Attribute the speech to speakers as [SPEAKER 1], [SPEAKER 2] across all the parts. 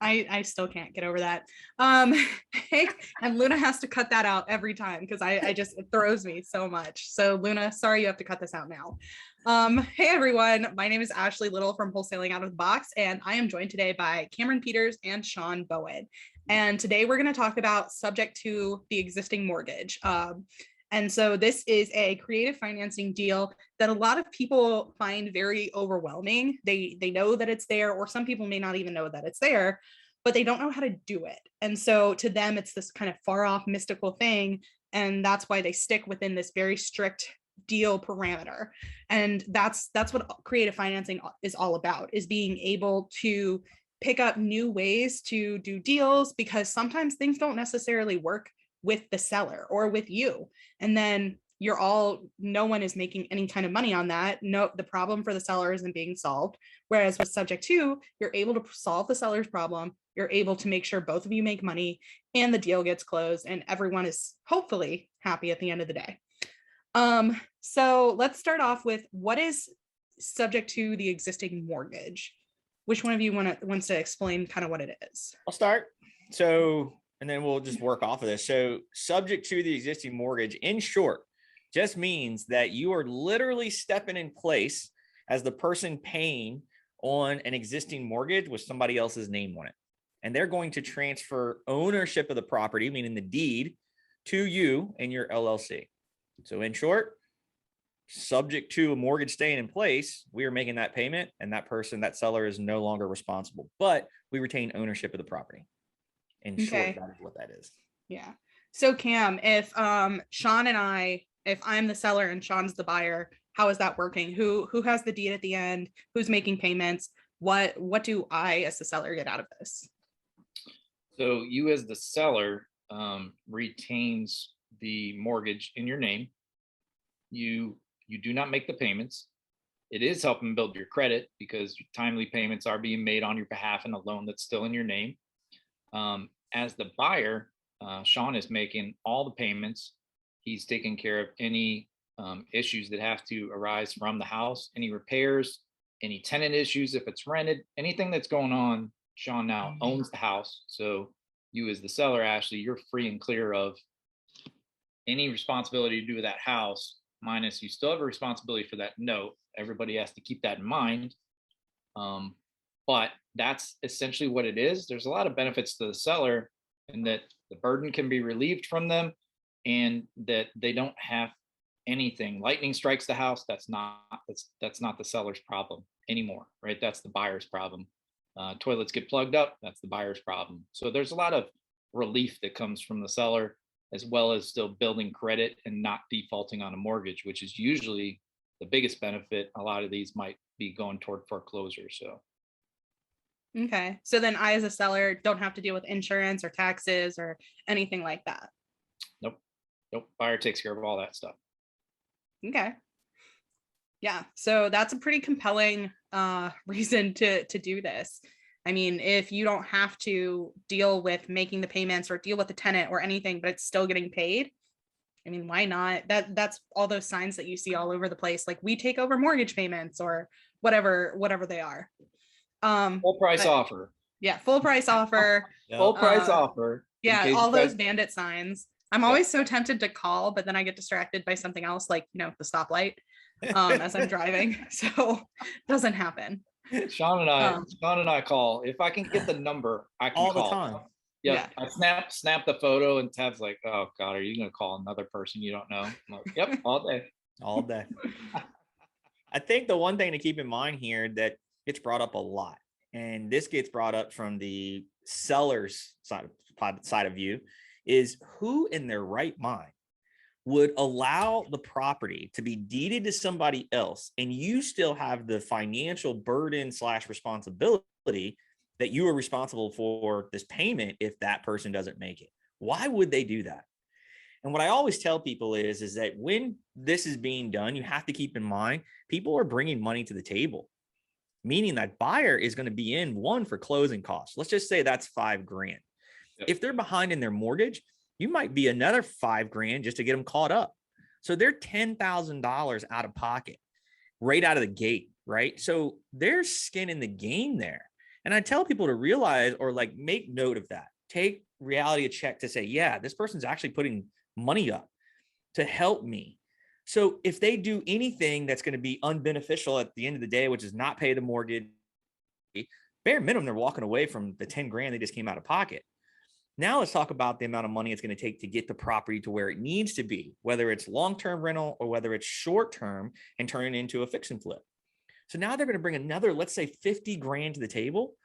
[SPEAKER 1] I still can't get over that. And Luna has to cut that out every time because I just, it throws me so much. So Luna, sorry, you have to cut this out now. Hey everyone, my name is Ashley Little from Wholesaling Out of the Box, and I am joined today by Cameron Peters and Sean Bowen. And today we're going to talk about subject to the existing mortgage. And so this is a creative financing deal that a lot of people find very overwhelming. They know that it's there, or some people may not even know that it's there, but they don't know how to do it. And so to them, it's this kind of far off mystical thing. And that's why they stick within this very strict deal parameter. And that's what creative financing is all about, is being able to pick up new ways to do deals, because sometimes things don't necessarily work with the seller or with you. And then no one is making any kind of money on that. No, the problem for the seller isn't being solved. Whereas with subject to, you're able to solve the seller's problem. You're able to make sure both of you make money and the deal gets closed and everyone is hopefully happy at the end of the day. So let's start off with, what is subject to the existing mortgage? Which one of you wants to explain kind of what it is?
[SPEAKER 2] I'll start. So, and then we'll just work off of this. So subject to the existing mortgage, in short, just means that you are literally stepping in place as the person paying on an existing mortgage with somebody else's name on it. And they're going to transfer ownership of the property, meaning the deed, to you and your LLC. So in short, subject to a mortgage staying in place, we are making that payment, and that seller is no longer responsible, but we retain ownership of the property. In short, that is what that is.
[SPEAKER 1] Yeah. So Cam, if Sean and if I'm the seller and Sean's the buyer, how is that working? Who has the deed at the end? Who's making payments? What do I as the seller get out of this?
[SPEAKER 3] So you as the seller retains the mortgage in your name. You do not make the payments. It is helping build your credit because timely payments are being made on your behalf in a loan that's still in your name. As the buyer, Sean is making all the payments. He's taking care of any issues that have to arise from the house, any repairs, any tenant issues if it's rented, anything that's going on. Sean now owns the house. So you as the seller, Ashley, you're free and clear of any responsibility to do with that house, minus you still have a responsibility for that note. Everybody has to keep that in mind. But that's essentially what it is. There's a lot of benefits to the seller, and that the burden can be relieved from them, and that they don't have anything. Lightning strikes the house. That's not the seller's problem anymore, right? That's the buyer's problem. Toilets get plugged up. That's the buyer's problem. So there's a lot of relief that comes from the seller, as well as still building credit and not defaulting on a mortgage, which is usually the biggest benefit. A lot of these might be going toward foreclosure. So.
[SPEAKER 1] Okay. So then I, as a seller, don't have to deal with insurance or taxes or anything like that.
[SPEAKER 3] Nope. Buyer takes care of all that stuff.
[SPEAKER 1] Okay. Yeah. So that's a pretty compelling reason to do this. I mean, if you don't have to deal with making the payments or deal with the tenant or anything, but it's still getting paid, I mean, why not? That's all those signs that you see all over the place. Like, we take over mortgage payments or whatever they are.
[SPEAKER 3] Full price offer.
[SPEAKER 1] Yeah. Full price offer.
[SPEAKER 3] Full price offer.
[SPEAKER 1] Yeah. All those bandit signs. I'm always so tempted to call, but then I get distracted by something else, like, the stoplight as I'm driving. So it doesn't happen.
[SPEAKER 3] Sean and I call. If I can get the number, I can
[SPEAKER 2] all
[SPEAKER 3] call.
[SPEAKER 2] The time.
[SPEAKER 3] Yep. Yeah. I snap the photo, and Tab's like, "Oh God, are you gonna call another person you don't know?" I'm like, "Yep, all day."
[SPEAKER 2] I think the one thing to keep in mind here that gets brought up a lot, and this gets brought up from the seller's side of view, is who in their right mind would allow the property to be deeded to somebody else, and you still have the financial burden / responsibility that you are responsible for this payment if that person doesn't make it. Why would they do that? And what I always tell people is that when this is being done, you have to keep in mind, people are bringing money to the table, meaning that buyer is going to be in one for closing costs. Let's just say that's $5,000. Yep. If they're behind in their mortgage, you might be another $5,000 just to get them caught up. So they're $10,000 out of pocket right out of the gate, right? So there's skin in the game there. And I tell people to realize or like make note of that. Take reality a check to say, yeah, this person's actually putting money up to help me. So if they do anything that's going to be unbeneficial at the end of the day, which is not pay the mortgage, bare minimum, they're walking away from the 10 grand they just came out of pocket. Now let's talk about the amount of money it's going to take to get the property to where it needs to be, whether it's long-term rental or whether it's short-term and turn it into a fix and flip. So now they're going to bring another, let's say 50 grand to the table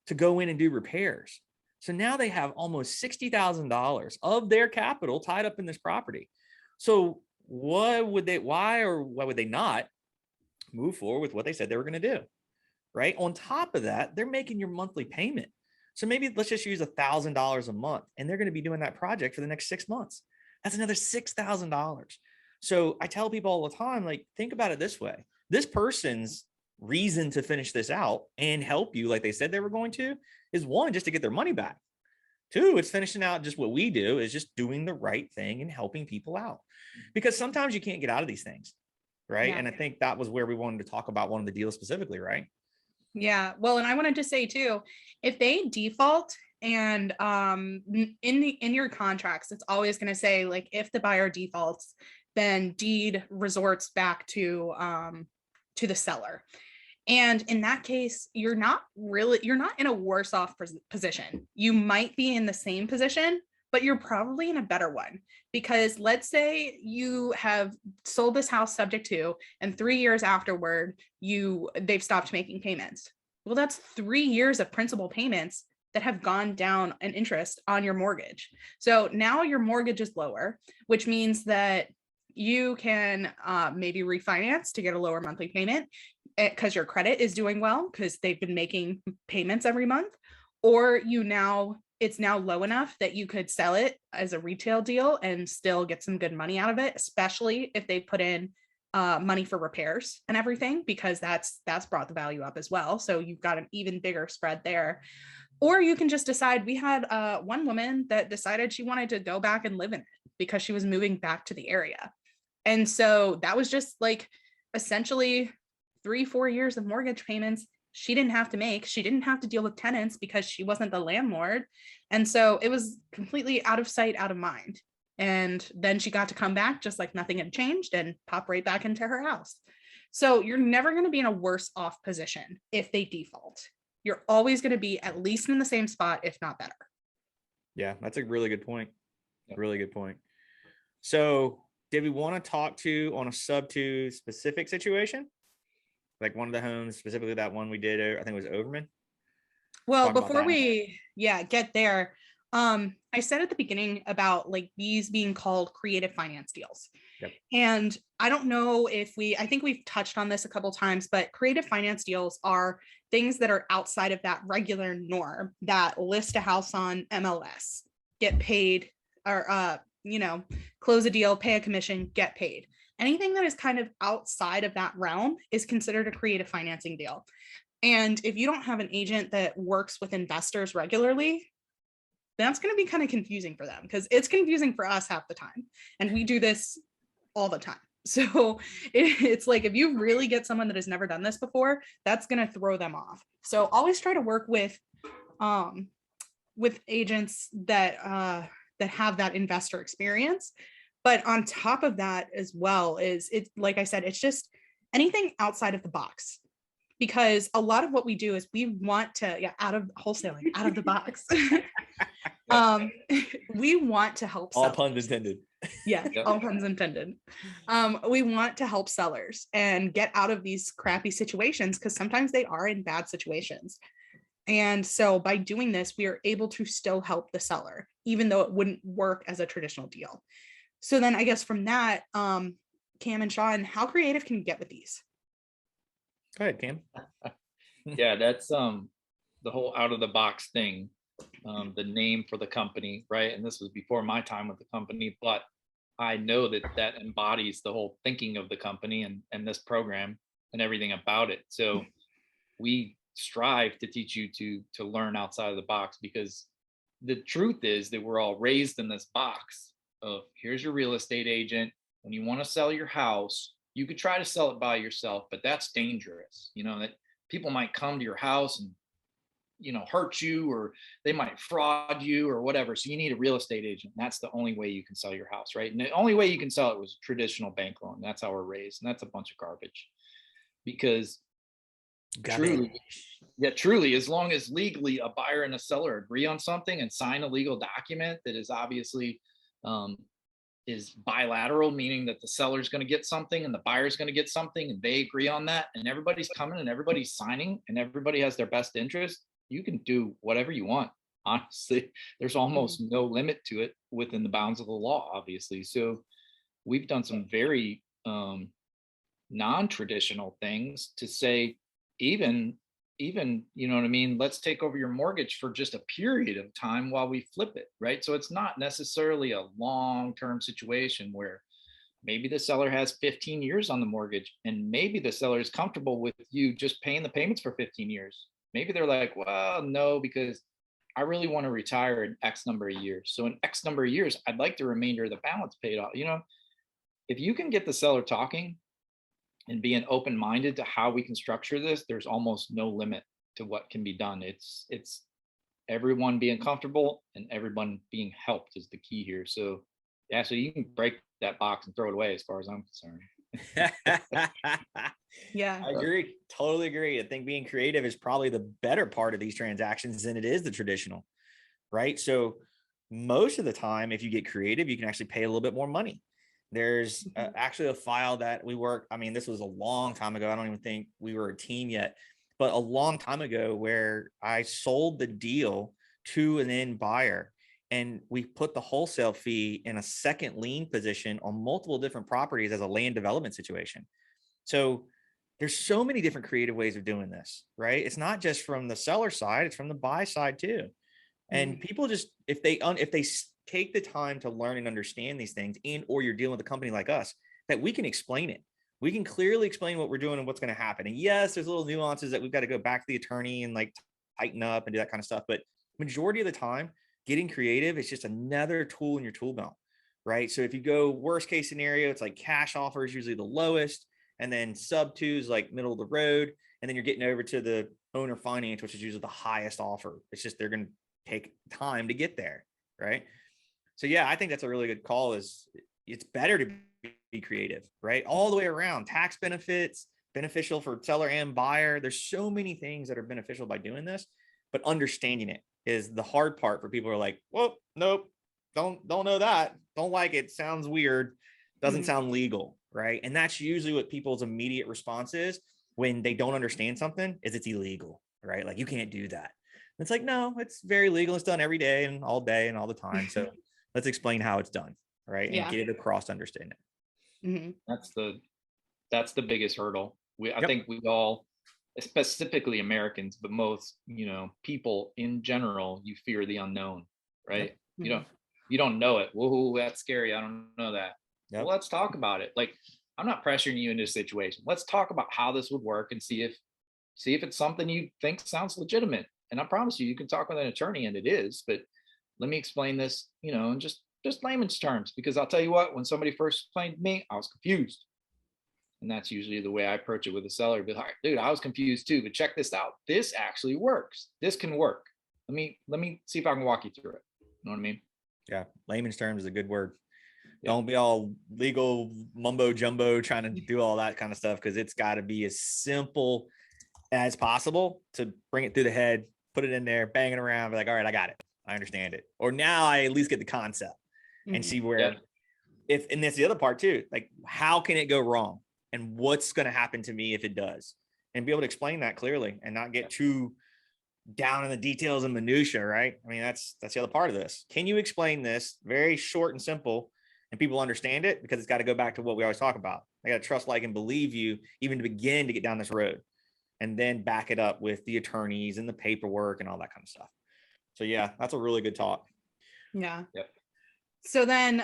[SPEAKER 2] to go in and do repairs. So now they have almost $60,000 of their capital tied up in this property. So why would they not move forward with what they said they were going to do? Right. On top of that, they're making your monthly payment. So maybe let's just use $1,000 a month, and they're going to be doing that project for the next 6 months. That's another $6,000. So I tell people all the time, like, think about it this way. This person's reason to finish this out and help you, like they said they were going to, is one, just to get their money back. Two, it's finishing out just what we do, is just doing the right thing and helping people out. Because sometimes you can't get out of these things. Right.
[SPEAKER 1] Yeah.
[SPEAKER 2] And I think that was where we wanted to talk about one of the deals specifically. Right.
[SPEAKER 1] Yeah. Well, and I wanted to say too, if they default and in your contracts, it's always going to say, like, if the buyer defaults, then deed resorts back to the seller. And in that case, you're not in a worse off position. You might be in the same position, but you're probably in a better one, because let's say you have sold this house subject to, and 3 years afterward, they've stopped making payments. Well, that's 3 years of principal payments that have gone down in interest on your mortgage. So now your mortgage is lower, which means that you can maybe refinance to get a lower monthly payment because your credit is doing well because they've been making payments every month, or it's now low enough that you could sell it as a retail deal and still get some good money out of it, especially if they put in money for repairs and everything, because that's brought the value up as well. So you've got an even bigger spread there. Or you can just decide. We had one woman that decided she wanted to go back and live in it because she was moving back to the area. And so that was just like essentially 3-4 years of mortgage payments she didn't have to make. She didn't have to deal with tenants because she wasn't the landlord. And so it was completely out of sight, out of mind. And then she got to come back just like nothing had changed and pop right back into her house. So you're never going to be in a worse off position if they default. You're always going to be at least in the same spot, if not better.
[SPEAKER 2] Yeah, that's a really good point. Really good point. So did we want to talk to on a sub to specific situation? Like one of the homes, specifically that one we did, I think it was Overman.
[SPEAKER 1] Well, before we get there, I said at the beginning about like these being called creative finance deals.
[SPEAKER 2] Yep.
[SPEAKER 1] And I don't know if I think we've touched on this a couple of times, but creative finance deals are things that are outside of that regular norm that list a house on MLS, get paid, or close a deal, pay a commission, get paid. Anything that is kind of outside of that realm is considered a creative financing deal. And if you don't have an agent that works with investors regularly, that's going to be kind of confusing for them, because it's confusing for us half the time. And we do this all the time. So it's like, if you really get someone that has never done this before, that's going to throw them off. So always try to work with agents that have that investor experience. But on top of that as well is it, like I said, it's just anything outside of the box. Because a lot of what we do is we want to, out of wholesaling, out of the box. We want to help
[SPEAKER 2] all
[SPEAKER 1] sellers.
[SPEAKER 2] puns intended.
[SPEAKER 1] Yeah, all puns intended. We want to help sellers and get out of these crappy situations, because sometimes they are in bad situations. And so by doing this, we are able to still help the seller, even though it wouldn't work as a traditional deal. So then I guess from that, Cam and Sean, how creative can you get with these?
[SPEAKER 2] Go ahead, Cam.
[SPEAKER 3] Yeah, that's the whole out of the box thing, the name for the company, right? And this was before my time with the company, but I know that embodies the whole thinking of the company and this program and everything about it. So we strive to teach you to learn outside of the box, because the truth is that we're all raised in this box of, here's your real estate agent. When you want to sell your house, you could try to sell it by yourself, but that's dangerous. That people might come to your house and hurt you, or they might fraud you or whatever. So you need a real estate agent. And that's the only way you can sell your house, right? And the only way you can sell it was traditional bank loan. That's how we're raised. And that's a bunch of garbage, because truly, as long as legally a buyer and a seller agree on something and sign a legal document that is obviously is bilateral, meaning that the seller's going to get something and the buyer's going to get something, and they agree on that, and everybody's coming and everybody's signing and everybody has their best interest, you can do whatever you want. Honestly, there's almost no limit to it within the bounds of the law, obviously. So we've done some very non-traditional things to say, even you know what I mean, let's take over your mortgage for just a period of time while we flip it, right? So it's not necessarily a long-term situation where maybe the seller has 15 years on the mortgage, and maybe the seller is comfortable with you just paying the payments for 15 years. Maybe they're like, well, no, because I really want to retire in X number of years. So in X number of years, I'd like the remainder of the balance paid off. If you can get the seller talking and being open-minded to how we can structure this, there's almost no limit to what can be done. It's everyone being comfortable and everyone being helped is the key here. So yeah, so you can break that box and throw it away as far as I'm concerned.
[SPEAKER 1] Yeah,
[SPEAKER 2] I agree. Totally agree. I think being creative is probably the better part of these transactions than it is the traditional, right? So most of the time, if you get creative, you can actually pay a little bit more money. There's actually a file that we worked. I mean, this was a long time ago. I don't even think we were a team yet, but a long time ago, where I sold the deal to an end buyer, and we put the wholesale fee in a second lien position on multiple different properties as a land development situation. So there's so many different creative ways of doing this, right? It's not just from the seller side, it's from the buy side too. And people just, if they take the time to learn and understand these things, and or you're dealing with a company like us, that we can explain it. We can clearly explain what we're doing and what's going to happen. And yes, there's little nuances that we've got to go back to the attorney and like tighten up and do that kind of stuff. But majority of the time, getting creative is just another tool in your tool belt, right? So if you go worst case scenario, it's like cash offer is usually the lowest, and then sub two is like middle of the road. And then you're getting over to the owner finance, which is usually the highest offer. It's just, they're going to take time to get there, right? So yeah, I think that's a really good call. Is it's better to be creative, right? All the way around. Tax benefits, beneficial for seller and buyer. There's so many things that are beneficial by doing this, but understanding it is the hard part for people who are like, well, nope, don't know that. Don't like it. Sounds weird. Doesn't sound legal, right? And that's usually what people's immediate response is when they don't understand something, is it's illegal, right? Like, you can't do that. It's like, no, it's very legal. It's done every day and all the time. So let's explain how it's done, right? And get it across to understand it.
[SPEAKER 3] That's the biggest hurdle. I think we all, specifically Americans, but most, people in general, you fear the unknown, right? You don't know it. Whoa, that's scary. I don't know that. Well, let's talk about it. Like, I'm not pressuring you into a situation. Let's talk about how this would work and see if it's something you think sounds legitimate. And I promise you can talk with an attorney, and it is, but let me explain this, in just layman's terms, because I'll tell you what, when somebody first explained to me, I was confused. And that's usually the way I approach it with a seller. Be like, dude, I was confused too, but check this out. This actually works. This can work. Let me see if I can walk you through it. You know what I mean?
[SPEAKER 2] Yeah. Layman's terms is a good word. Don't be all legal mumbo jumbo trying to do all that kind of stuff, because it's got to be as simple as possible to bring it through the head, put it in there, bang it around, be like, all right, I got it. I understand it. Or now I at least get the concept and see where, and that's the other part too. Like, how can it go wrong? And what's going to happen to me if it does? And be able to explain that clearly and not get too down in the details and minutia, right? I mean, that's the other part of this. Can you explain this very short and simple and people understand it? Because it's got to go back to what we always talk about. I got to trust, like, and believe you even to begin to get down this road, and then back it up with the attorneys and the paperwork and all that kind of stuff. So yeah, that's a really good talk.
[SPEAKER 1] Yeah.
[SPEAKER 3] Yep.
[SPEAKER 1] So then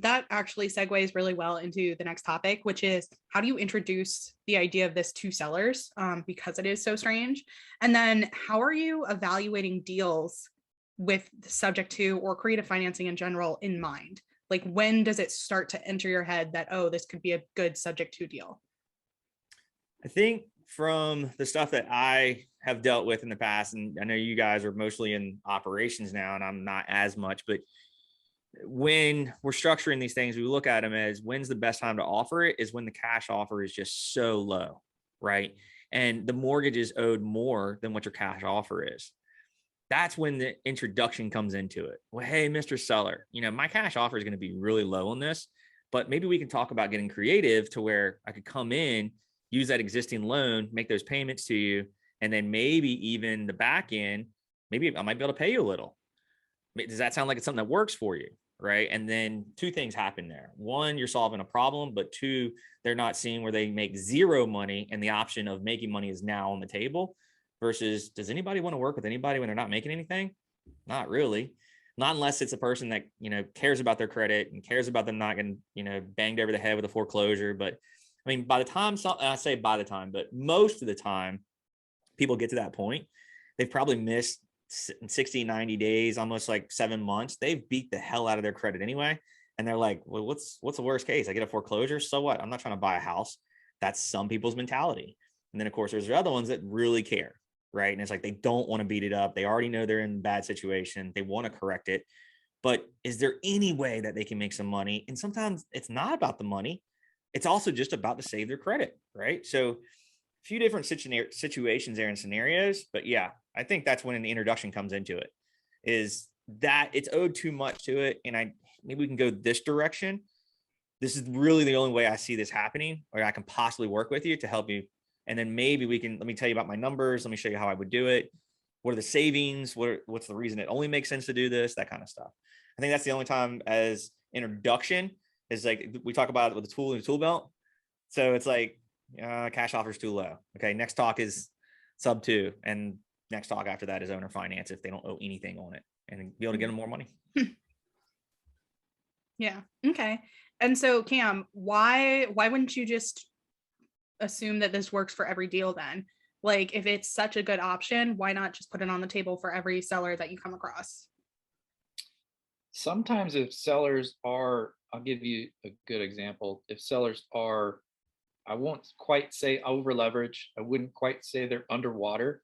[SPEAKER 1] that actually segues really well into the next topic, which is, how do you introduce the idea of this to sellers, because it is so strange? And then how are you evaluating deals with the subject to or creative financing in general in mind? Like, when does it start to enter your head that, oh, this could be a good subject to deal?
[SPEAKER 2] I think from the stuff that I have dealt with in the past, and I know you guys are mostly in operations now, and I'm not as much, but when we're structuring these things, we look at them as when's the best time to offer it is when the cash offer is just so low, right? And the mortgage is owed more than what your cash offer is. That's when the introduction comes into it. Well, hey, Mr. Seller, my cash offer is going to be really low on this, but maybe we can talk about getting creative to where I could come in, use that existing loan, make those payments to you, and then maybe even the back end, maybe I might be able to pay you a little. Does that sound like it's something that works for you? Right. And then two things happen there. One, you're solving a problem, but two, they're not seeing where they make zero money and the option of making money is now on the table versus does anybody want to work with anybody when they're not making anything? Not really. Not unless it's a person that, cares about their credit and cares about them not getting, banged over the head with a foreclosure. But I mean, by the time, I say by the time, but most of the time people get to that point, they've probably missed 60, 90 days, almost like 7 months. They've beat the hell out of their credit anyway. And they're like, well, what's the worst case? I get a foreclosure. So what? I'm not trying to buy a house. That's some people's mentality. And then of course, there's the other ones that really care. Right. And it's like, they don't want to beat it up. They already know they're in a bad situation. They want to correct it. But is there any way that they can make some money? And sometimes it's not about the money. It's also just about to save their credit. Right. So a few different situations there and scenarios, but yeah, I think that's when the introduction comes into it, is that it's owed too much to it. And maybe we can go this direction. This is really the only way I see this happening, or I can possibly work with you to help you. And then maybe let me tell you about my numbers. Let me show you how I would do it. What are the savings? What's the reason it only makes sense to do this? That kind of stuff. I think that's the only time as introduction is like, we talk about it with the tool and the tool belt. So it's like, cash offer is too low. Okay. Next talk is sub 2. And next talk after that is owner finance if they don't owe anything on it, and be able to get them more money.
[SPEAKER 1] Yeah. Okay. And so Cam, why wouldn't you just assume that this works for every deal then? Like, if it's such a good option, why not just put it on the table for every seller that you come across?
[SPEAKER 3] Sometimes if sellers are, I'll give you a good example. If sellers are, I won't quite say over leverage, I wouldn't quite say they're underwater,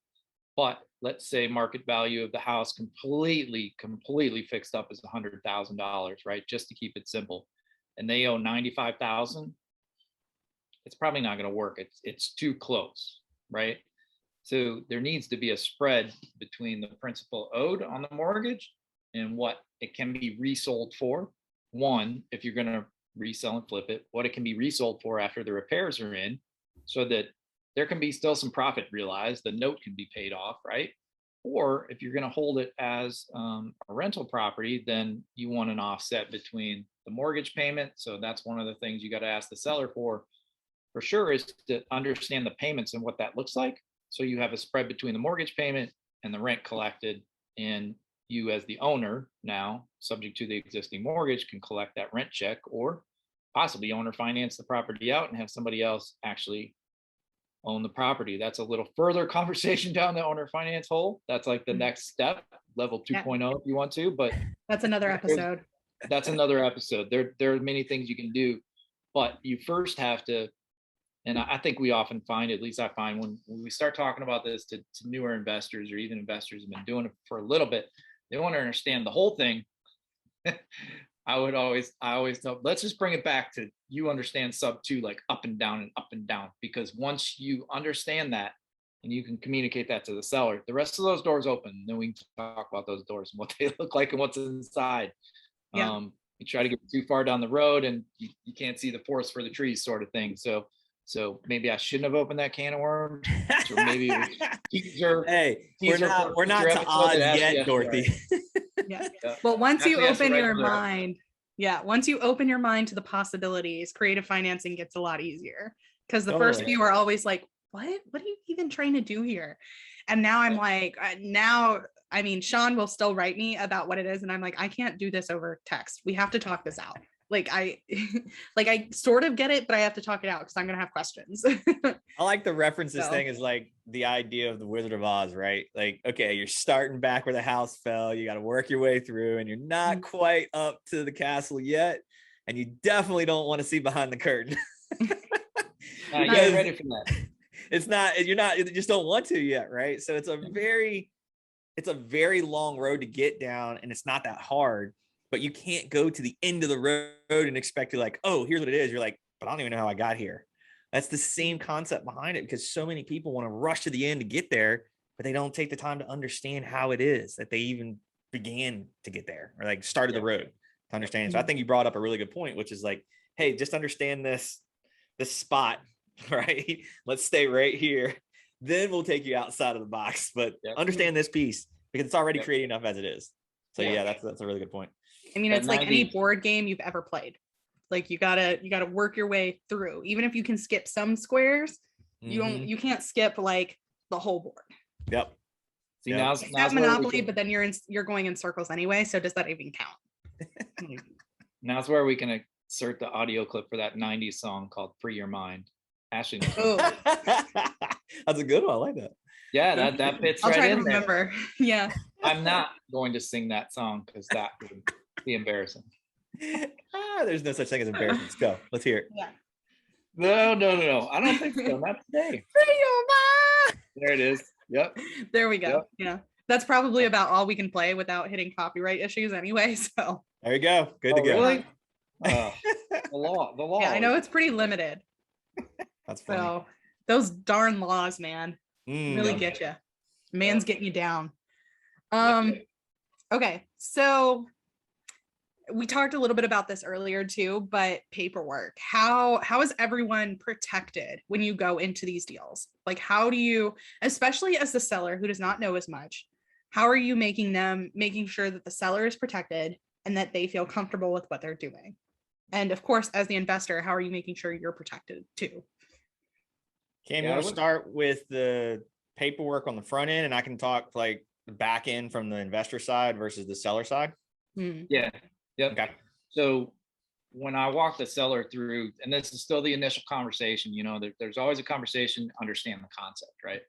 [SPEAKER 3] but let's say market value of the house completely fixed up is $100,000, right? Just to keep it simple. And they owe 95,000. It's probably not going to work. It's too close, right? So there needs to be a spread between the principal owed on the mortgage and what it can be resold for. One, if you're going to resell and flip it, what it can be resold for after the repairs are in, so that there can be still some profit realized, the note can be paid off, right? Or if you're going to hold it as a rental property, then you want an offset between the mortgage payment. So that's one of the things you got to ask the seller for sure, is to understand the payments and what that looks like. So you have a spread between the mortgage payment and the rent collected, and you as the owner now, subject to the existing mortgage, can collect that rent check, or possibly owner finance the property out and have somebody else actually own the property. That's a little further conversation down the owner finance hole. That's like the next step, level 2.0 if you want to, but
[SPEAKER 1] that's another episode.
[SPEAKER 3] That's another episode. There are many things you can do, but you first have to, and I think we often find, at least I find when we start talking about this to newer investors, or even investors who've been doing it for a little bit, they want to understand the whole thing. I always tell, let's just bring it back to, you understand sub 2, like up and down and up and down, because once you understand that and you can communicate that to the seller, the rest of those doors open. Then we can talk about those doors and what they look like and what's inside.
[SPEAKER 1] Yeah.
[SPEAKER 3] You try to get too far down the road and you can't see the forest for the trees, sort of thing. So maybe I shouldn't have opened that can of worms. Or maybe
[SPEAKER 2] hey, we're not to odds yet, Dorothy.
[SPEAKER 1] Yeah. Well, once you open your mind, once you open your mind to the possibilities, creative financing gets a lot easier, because the first few are always like, what are you even trying to do here? And now I'm like, I mean, Sean will still write me about what it is, and I'm like, I can't do this over text. We have to talk this out. Like I sort of get it, but I have to talk it out because I'm gonna have questions.
[SPEAKER 2] I like the references thing is like the idea of the Wizard of Oz, right? Like, okay, you're starting back where the house fell, you got to work your way through, and you're not quite up to the castle yet, and you definitely don't want to see behind the curtain.
[SPEAKER 3] Get ready for that.
[SPEAKER 2] it's not, you're not, you just don't want to yet, right? So it's a very long road to get down, and it's not that hard, but you can't go to the end of the road and expect to like, oh, here's what it is. You're like, but I don't even know how I got here. That's the same concept behind it, because so many people want to rush to the end to get there, but they don't take the time to understand how it is that they even began to get there, or like started the road to understand. So I think you brought up a really good point, which is like, hey, just understand this spot, right? Let's stay right here. Then we'll take you outside of the box, but understand this piece because it's already creating enough as it is. So yeah, that's a really good point.
[SPEAKER 1] I mean, it's like any board game you've ever played. Like you gotta work your way through. Even if you can skip some squares, you can't skip like the whole board.
[SPEAKER 2] Yep.
[SPEAKER 3] See,
[SPEAKER 2] yep.
[SPEAKER 3] now's
[SPEAKER 1] Monopoly, but then you're going in circles anyway. So does that even count?
[SPEAKER 3] Now's where we can insert the audio clip for that 90s song called Free Your Mind. Ashley knows.
[SPEAKER 1] Oh.
[SPEAKER 2] That's a good one. I like that.
[SPEAKER 3] Yeah, that fits
[SPEAKER 1] I'll
[SPEAKER 3] right
[SPEAKER 1] try
[SPEAKER 3] in
[SPEAKER 1] to remember.
[SPEAKER 3] there.
[SPEAKER 1] Yeah.
[SPEAKER 3] I'm not going to sing that song because that would be embarrassing.
[SPEAKER 2] There's no such thing as embarrassment. Let's go. Let's hear it.
[SPEAKER 1] Yeah.
[SPEAKER 3] No. I don't think so. Not today.
[SPEAKER 2] Free your mind.
[SPEAKER 3] There it is. Yep.
[SPEAKER 1] There we go.
[SPEAKER 3] Yep.
[SPEAKER 1] Yeah. That's probably about all we can play without hitting copyright issues anyway. So
[SPEAKER 2] there you go. Good to go.
[SPEAKER 3] Really? The law.
[SPEAKER 1] Yeah, I know it's pretty limited.
[SPEAKER 2] That's funny.
[SPEAKER 1] So those darn laws, man, really get you. Man's getting you down. Okay, so we talked a little bit about this earlier too, but paperwork. How is everyone protected when you go into these deals? Like, how do you, especially as the seller who does not know as much, how are you making sure that the seller is protected and that they feel comfortable with what they're doing? And of course, as the investor, how are you making sure you're protected too?
[SPEAKER 2] Cam, you want to start with the paperwork on the front end, and I can talk like the back end from the investor side versus the seller side?
[SPEAKER 3] Yeah. Yep. Okay. So when I walk the seller through, and this is still the initial conversation, there's always a conversation, understand the concept, right?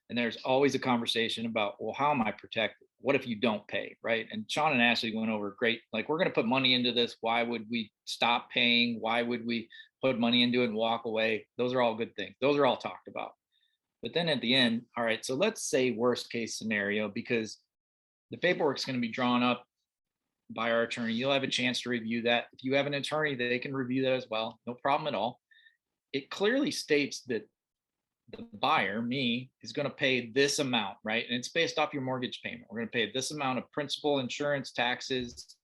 [SPEAKER 3] And there's always a conversation about, well, how am I protected? What if you don't pay, right? And Sean and Ashley went over great, like, we're going to put money into this. Why would we stop paying? Why would we put money into it and walk away? Those are all good things. Those are all talked about. But then at the end, all right, so let's say worst case scenario, because the paperwork's going to be drawn up by our attorney. You'll have a chance to review that. If you have an attorney, they can review that as well. No problem at all. It clearly states that the buyer, me, is going to pay this amount, right? And it's based off your mortgage payment. We're going to pay this amount of principal, insurance, taxes,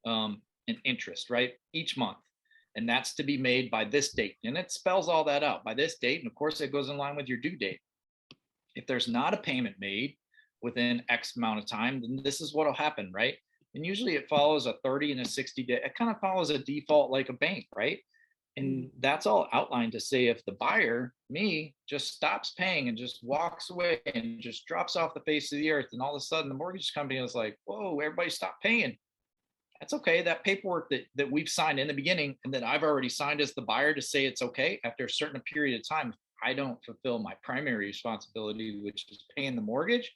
[SPEAKER 3] and interest, right? Each month. And that's to be made by this date. And it spells all that out by this date. And of course, it goes in line with your due date. If there's not a payment made within X amount of time, then this is what will happen, right? And usually it follows a 30 and a 60 day. It kind of follows a default like a bank, right? And that's all outlined to say if the buyer, me, just stops paying and just walks away and just drops off the face of the earth, and all of a sudden the mortgage company is like, whoa, everybody stop paying. That's okay. That paperwork that we've signed in the beginning and that I've already signed as the buyer to say it's okay, after a certain period of time, I don't fulfill my primary responsibility, which is paying the mortgage,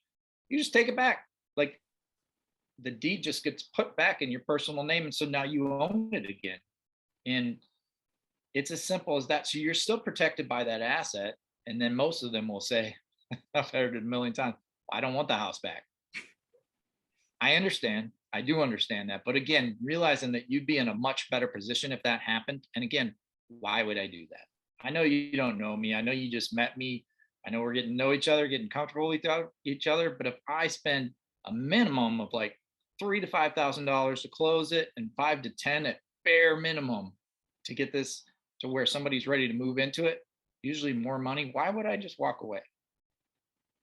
[SPEAKER 3] you just take it back. Like, the deed just gets put back in your personal name. And so now you own it again. And it's as simple as that. So you're still protected by that asset. And then most of them will say, I've heard it a million times, I don't want the house back. I understand. I do understand that. But again, realizing that you'd be in a much better position if that happened. And again, why would I do that? I know you don't know me. I know you just met me. I know we're getting to know each other, getting comfortable with each other. But if I spend a minimum of like $3,000 to $5,000 to close it, and 5 to 10 at bare minimum to get this to where somebody's ready to move into it, usually more money, why would I just walk away?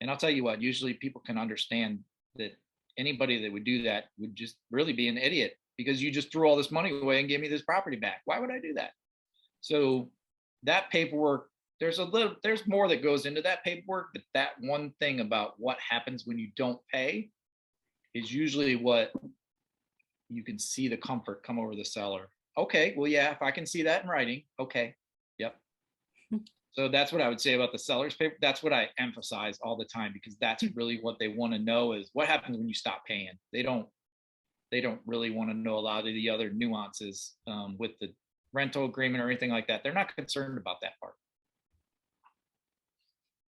[SPEAKER 3] And I'll tell you what, usually people can understand that anybody that would do that would just really be an idiot, because you just threw all this money away and gave me this property back. Why would I do that? So that paperwork, there's more that goes into that paperwork, but that one thing about what happens when you don't pay is usually what you can see the comfort come over the seller. Okay, well, yeah, if I can see that in writing, okay, yep. So that's what I would say about the seller's paper. That's what I emphasize all the time, because that's really what they want to know is what happens when you stop paying. They don't really want to know a lot of the other nuances with the rental agreement or anything like that. They're not concerned about that part.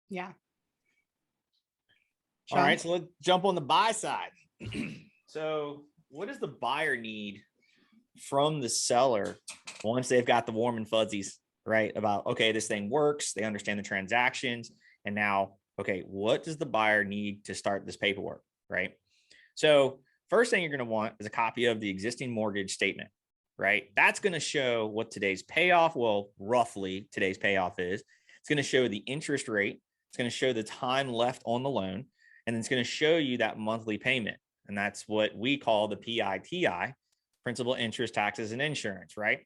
[SPEAKER 1] Yeah.
[SPEAKER 2] All
[SPEAKER 1] Sean?
[SPEAKER 2] right, so let's jump on the buy side. So what does the buyer need from the seller once they've got the warm and fuzzies, right? About, okay, this thing works, they understand the transactions, and now, okay, what does the buyer need to start this paperwork, right? So first thing you're going to want is a copy of the existing mortgage statement, right? That's going to show what today's payoff, well, roughly today's payoff is. It's going to show the interest rate. It's going to show the time left on the loan, and it's going to show you that monthly payment. And that's what we call the PITI, principal, interest, taxes, and insurance, right?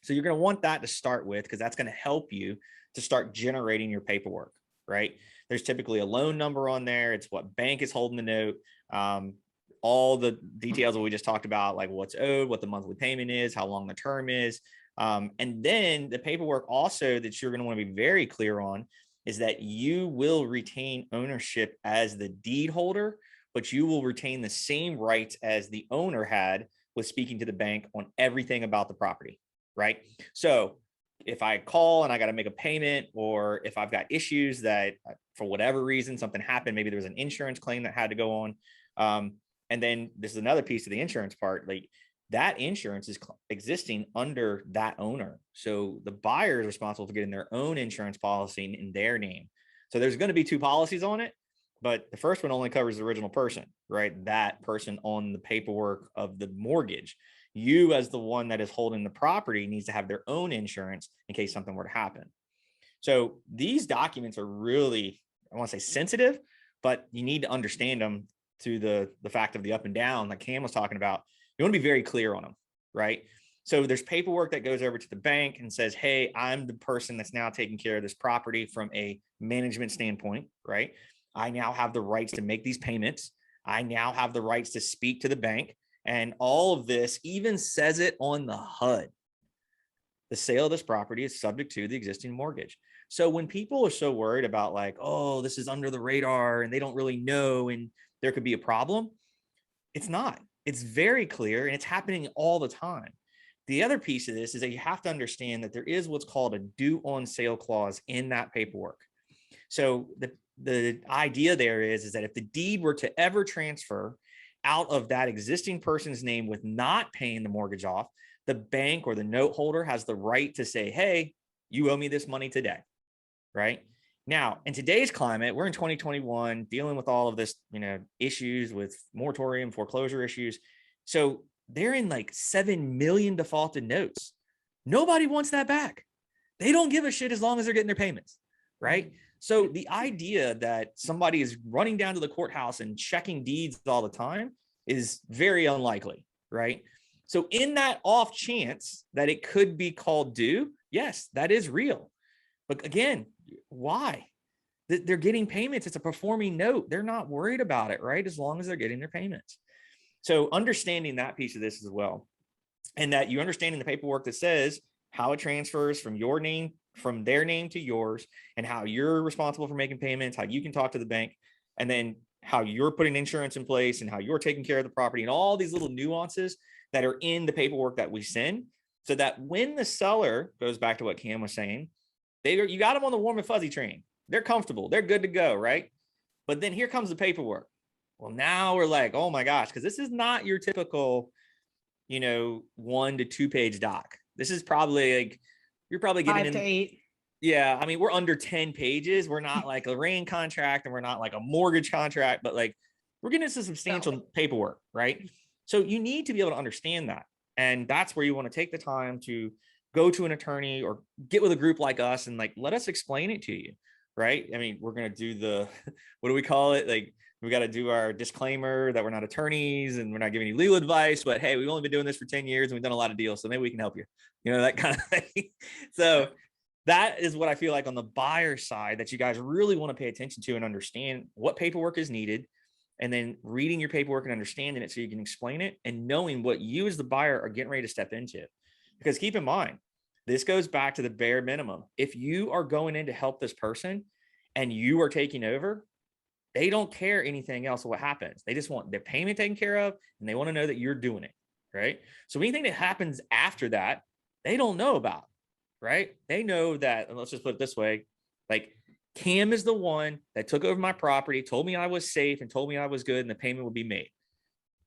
[SPEAKER 2] So you're going to want that to start with, because that's going to help you to start generating your paperwork, right? There's typically a loan number on there. It's what bank is holding the note. All the details that we just talked about, like what's owed, what the monthly payment is, how long the term is. And then the paperwork also that you're going to want to be very clear on is that you will retain ownership as the deed holder, but you will retain the same rights as the owner had with speaking to the bank on everything about the property, right? So if I call and I got to make a payment, or if I've got issues that for whatever reason, something happened, maybe there was an insurance claim that had to go on. And then this is another piece of the insurance part, like that insurance is existing under that owner. So the buyer is responsible for getting their own insurance policy in their name. So there's going to be two policies on it, but the first one only covers the original person, right? That person on the paperwork of the mortgage. You, as the one that is holding the property, needs to have their own insurance in case something were to happen. So these documents are really, I want to say sensitive, but you need to understand them to the fact of the up and down, like Cam was talking about. You want to be very clear on them, right? So there's paperwork that goes over to the bank and says, hey, I'm the person that's now taking care of this property from a management standpoint, right? I now have the rights to make these payments. I now have the rights to speak to the bank. And all of this even says it on the HUD. The sale of this property is subject to the existing mortgage. So when people are so worried about like, oh, this is under the radar and they don't really know and there could be a problem, it's not. It's very clear and it's happening all the time. The other piece of this is that you have to understand that there is what's called a due on sale clause in that paperwork. So the idea there is that if the deed were to ever transfer out of that existing person's name with not paying the mortgage off, the bank or the note holder has the right to say, hey, you owe me this money today, right? Now, in today's climate, we're in 2021 dealing with all of this, issues with moratorium, foreclosure issues. So they're in like 7 million defaulted notes. Nobody wants that back. They don't give a shit as long as they're getting their payments, right? So the idea that somebody is running down to the courthouse and checking deeds all the time is very unlikely, right? So in that off chance that it could be called due, yes, that is real. But again, why? They're getting payments. It's a performing note. They're not worried about it, right? As long as they're getting their payments. So understanding that piece of this as well, and that you understanding the paperwork that says how it transfers from your name, from their name to yours, and how you're responsible for making payments, how you can talk to the bank, and then how you're putting insurance in place and how you're taking care of the property and all these little nuances that are in the paperwork that we send, so that when the seller goes back to what Cam was saying, you got them on the warm and fuzzy train. They're comfortable. They're good to go, right? But then here comes the paperwork. Well, now we're like, oh my gosh, because this is not your typical, 1 to 2 page doc. This is probably like, you're probably getting
[SPEAKER 1] 5 to 8.
[SPEAKER 2] Yeah. I mean, we're under 10 pages. We're not like a rain contract and we're not like a mortgage contract, but like we're getting into substantial paperwork, right? So you need to be able to understand that. And that's where you want to take the time to go to an attorney or get with a group like us and like, let us explain it to you, right? I mean, we're going to do what do we call it? Like, we got to do our disclaimer that we're not attorneys and we're not giving you legal advice, but hey, we've only been doing this for 10 years and we've done a lot of deals. So maybe we can help you, that kind of thing. So that is what I feel like on the buyer side that you guys really want to pay attention to and understand what paperwork is needed, and then reading your paperwork and understanding it so you can explain it and knowing what you as the buyer are getting ready to step into. Because keep in mind, this goes back to the bare minimum. If you are going in to help this person and you are taking over, they don't care anything else what happens. They just want their payment taken care of and they want to know that you're doing it, right? So anything that happens after that, they don't know about, right? They know that, and let's just put it this way, like Cam is the one that took over my property, told me I was safe, and told me I was good, and the payment would be made.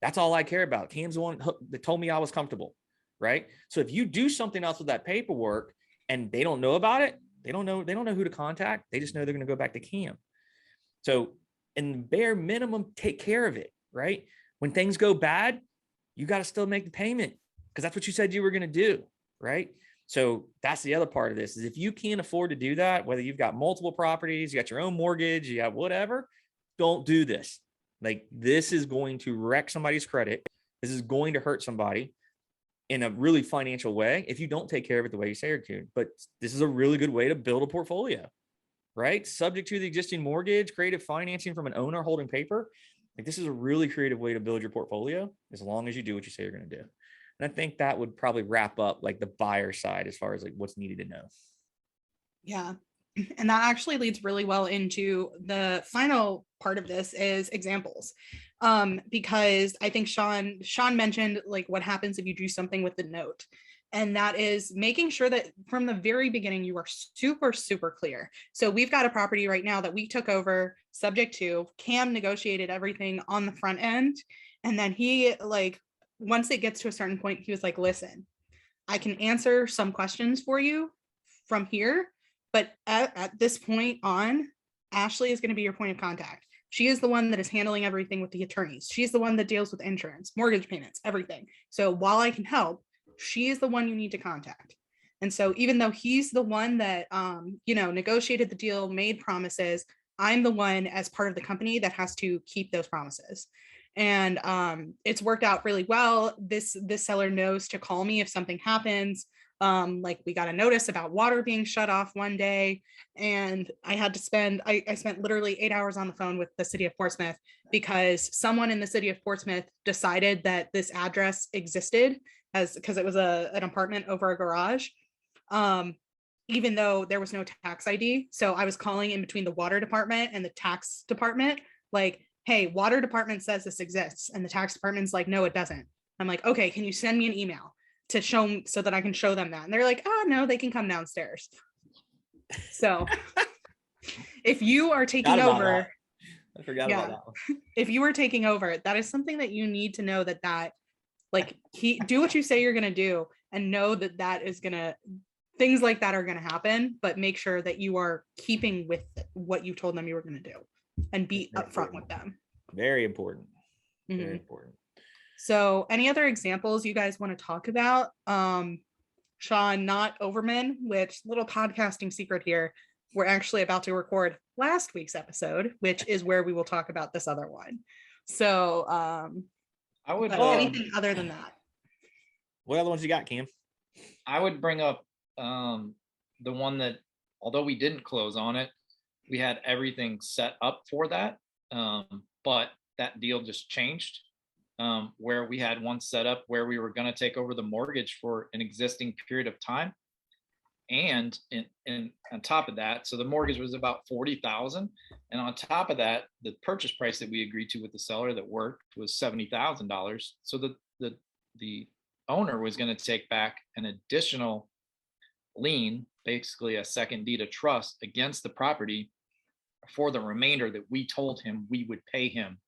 [SPEAKER 2] That's all I care about. Cam's the one that told me I was comfortable, right? So if you do something else with that paperwork and they don't know about it, they don't know who to contact. They just know they're going to go back to Cam. So in bare minimum, take care of it, right? When things go bad, you got to still make the payment because that's what you said you were going to do, right? So that's the other part of this is if you can't afford to do that, whether you've got multiple properties, you got your own mortgage, you have whatever, don't do this. Like this is going to wreck somebody's credit. This is going to hurt somebody in a really financial way if you don't take care of it the way you say you're going. But this is a really good way to build a portfolio, right? Subject to the existing mortgage, creative financing from an owner holding paper. Like this is a really creative way to build your portfolio as long as you do what you say you're going to do. And I think that would probably wrap up like the buyer side as far as like what's needed to know.
[SPEAKER 1] Yeah. And that actually leads really well into the final part of this is examples. Because I think Sean mentioned like what happens if you do something with the note. And that is making sure that from the very beginning, you are super, super clear. So we've got a property right now that we took over subject to. Cam negotiated everything on the front end. And then he like, once it gets to a certain point, he was like, listen, I can answer some questions for you from here. But at this point on, Ashley is going to be your point of contact. She is the one that is handling everything with the attorneys. She's the one that deals with insurance, mortgage payments, everything. So while I can help, she is the one you need to contact. And so even though he's the one that, negotiated the deal, made promises, I'm the one as part of the company that has to keep those promises. And it's worked out really well. This seller knows to call me if something happens. Like we got a notice about water being shut off one day, and I had to spend, I spent literally 8 hours on the phone with the city of Portsmouth because someone in the city of Portsmouth decided that this address existed because it was an apartment over a garage, even though there was no tax ID. So I was calling in between the water department and the tax department, like, hey, water department says this exists. And the tax department's like, no, it doesn't. I'm like, okay, can you send me an email to show them so that I can show them that? And they're like, oh no, they can come downstairs. So if you are taking over,
[SPEAKER 2] I forgot about that one.
[SPEAKER 1] If you are taking over, that is something that you need to know that like do what you say you're going to do and know that is going to, things like that are going to happen, but make sure that you are keeping with what you told them you were going to do and be upfront with them.
[SPEAKER 2] Very important.
[SPEAKER 1] Mm-hmm.
[SPEAKER 2] Very important.
[SPEAKER 1] So any other examples you guys want to talk about? Sean, not Overman, which little podcasting secret here, we're actually about to record last week's episode, which is where we will talk about this other one. So
[SPEAKER 3] I would
[SPEAKER 1] anything other than that.
[SPEAKER 2] What other ones you got, Cam?
[SPEAKER 3] I would bring up the one that, although we didn't close on it, we had everything set up for that. But that deal just changed, where we had one set up where we were going to take over the mortgage for an existing period of time. And on top of that, so the mortgage was about $40,000. And on top of that, the purchase price that we agreed to with the seller that worked was $70,000. So the owner was going to take back an additional lien, basically a second deed of trust against the property for the remainder that we told him we would pay him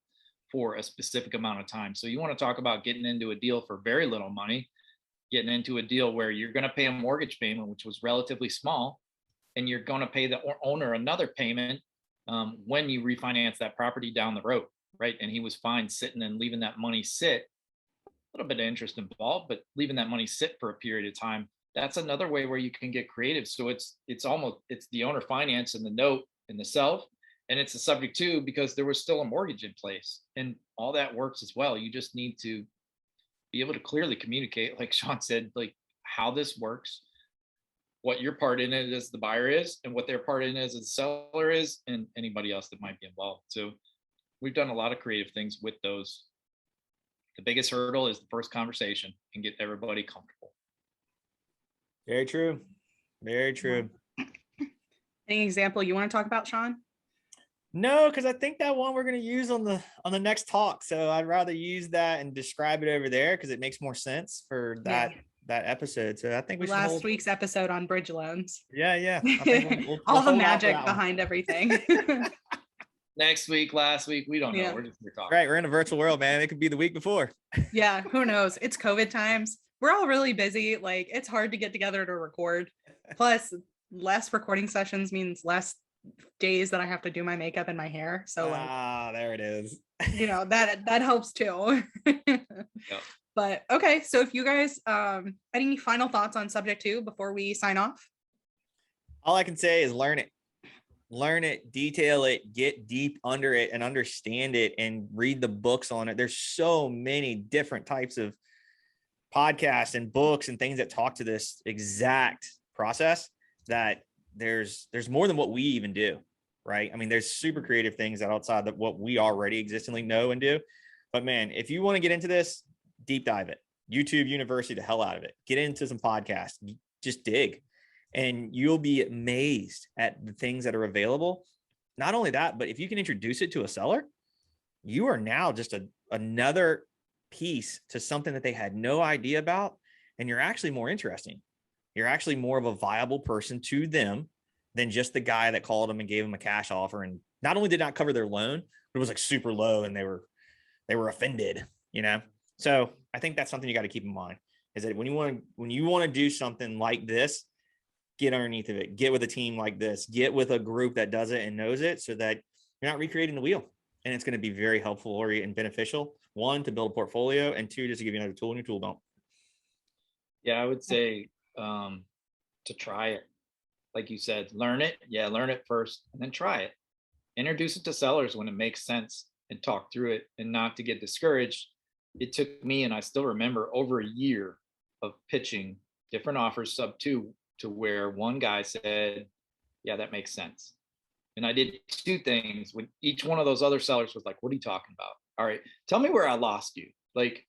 [SPEAKER 3] for a specific amount of time. So you want to talk about getting into a deal for very little money, getting into a deal where you're going to pay a mortgage payment, which was relatively small, and you're going to pay the owner another payment when you refinance that property down the road, right? And he was fine sitting and leaving that money sit. A little bit of interest involved, but leaving that money sit for a period of time. That's another way where you can get creative. So it's the owner finance and the note and the self, and it's a subject to, because there was still a mortgage in place, and all that works as well. You just need to be able to clearly communicate, like Sean said, like how this works, what your part in it as the buyer is, and what their part in it as the seller is, and anybody else that might be involved. So we've done a lot of creative things with those. The biggest hurdle is the first conversation and get everybody comfortable.
[SPEAKER 2] Very true. Very true.
[SPEAKER 1] Any example you want to talk about, Sean?
[SPEAKER 2] No, because I think that one we're going to use on the next talk. So I'd rather use that and describe it over there because it makes more sense for that that episode. So I think we should
[SPEAKER 1] Last
[SPEAKER 2] hold.
[SPEAKER 1] week's episode on bridge loans.
[SPEAKER 2] Yeah. I think we'll
[SPEAKER 1] All the
[SPEAKER 2] hold out for
[SPEAKER 1] magic
[SPEAKER 2] that one.
[SPEAKER 1] behind everything.
[SPEAKER 3] Next week, last week, we don't know.
[SPEAKER 1] Yeah.
[SPEAKER 3] We're just here talking.
[SPEAKER 2] Right. We're in a virtual world, man. It could be the week before.
[SPEAKER 1] Yeah, who knows? It's COVID times. We're all really busy. Like, it's hard to get together to record. Plus, less recording sessions means less days that I have to do my makeup and my hair. So like,
[SPEAKER 2] there it is.
[SPEAKER 1] you know, that helps too. But okay, so if you guys any final thoughts on subject 2 before we sign off?
[SPEAKER 2] All I can say is learn it, detail it, get deep under it and understand it and read the books on it. There's so many different types of podcasts and books and things that talk to this exact process, that there's more than what we even do, right? I mean, there's super creative things that outside of what we already existingly know and do. But man, if you want to get into this, deep dive it. YouTube University, the hell out of it. Get into some podcasts, just dig. And you'll be amazed at the things that are available. Not only that, but if you can introduce it to a seller, you are now just another piece to something that they had no idea about. And you're actually more interesting. You're actually more of a viable person to them than just the guy that called them and gave them a cash offer. And not only did not cover their loan, but it was like super low and they were offended, you know? So I think that's something you got to keep in mind, is that when you want to do something like this, get underneath of it, get with a team like this, get with a group that does it and knows it, so that you're not recreating the wheel. And it's going to be very helpful and beneficial. 1, to build a portfolio, and 2, just to give you another tool in your tool belt.
[SPEAKER 3] Yeah, I would say to try it. Like you said, learn it. Yeah, learn it first and then try it. Introduce it to sellers when it makes sense and talk through it, and not to get discouraged. It took me, and I still remember, over a year of pitching different offers sub 2 to where one guy said, yeah, that makes sense. And I did 2 things when each one of those other sellers was like, what are you talking about? All right, tell me where I lost you. Like,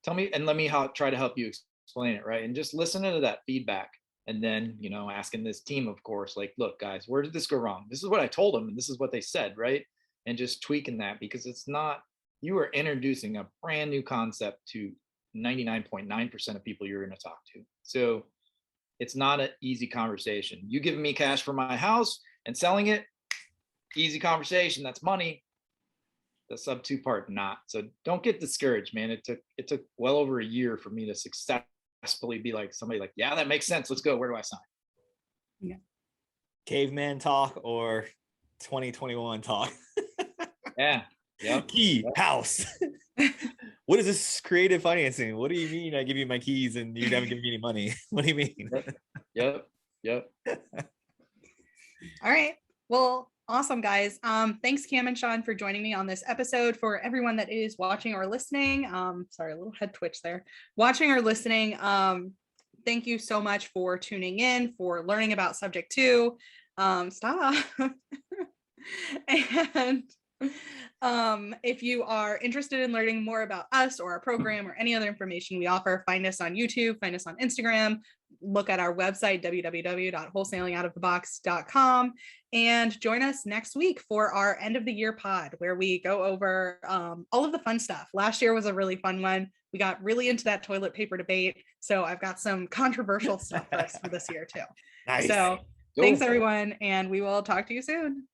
[SPEAKER 3] tell me, and let me try to help you explain it, right? And just listening to that feedback. And then, you know, asking this team, of course, like, look, guys, where did this go wrong? This is what I told them, and this is what they said, right? And just tweaking that, because it's not, you are introducing a brand new concept to 99.9% of people you're going to talk to. So it's not an easy conversation. You giving me cash for my house and selling it, easy conversation. That's money. The sub 2 part, not. So don't get discouraged, man. It took well over a year for me to successfully be like, somebody like, yeah, that makes sense. Let's go. Where do I sign?
[SPEAKER 1] Yeah.
[SPEAKER 2] Caveman talk or 2021 talk.
[SPEAKER 3] Yeah. Yep.
[SPEAKER 2] Key house. What is this creative financing? What do you mean I give you my keys and you haven't given me any money? What do you mean?
[SPEAKER 3] Yep.
[SPEAKER 1] All right. Well, awesome, guys. Thanks, Cam and Sean, for joining me on this episode. For everyone that is watching or listening, sorry, a little head twitch there. Watching or listening, thank you so much for tuning in, for learning about subject 2. Stop. And if you are interested in learning more about us or our program or any other information we offer, find us on YouTube, find us on Instagram, look at our website, www.wholesalingoutofthebox.com, and join us next week for our end of the year pod, where we go over all of the fun stuff. Last year was a really fun one. We got really into that toilet paper debate. So I've got some controversial stuff for us for this year too.
[SPEAKER 2] Nice.
[SPEAKER 1] So thanks everyone, and we will talk to you soon.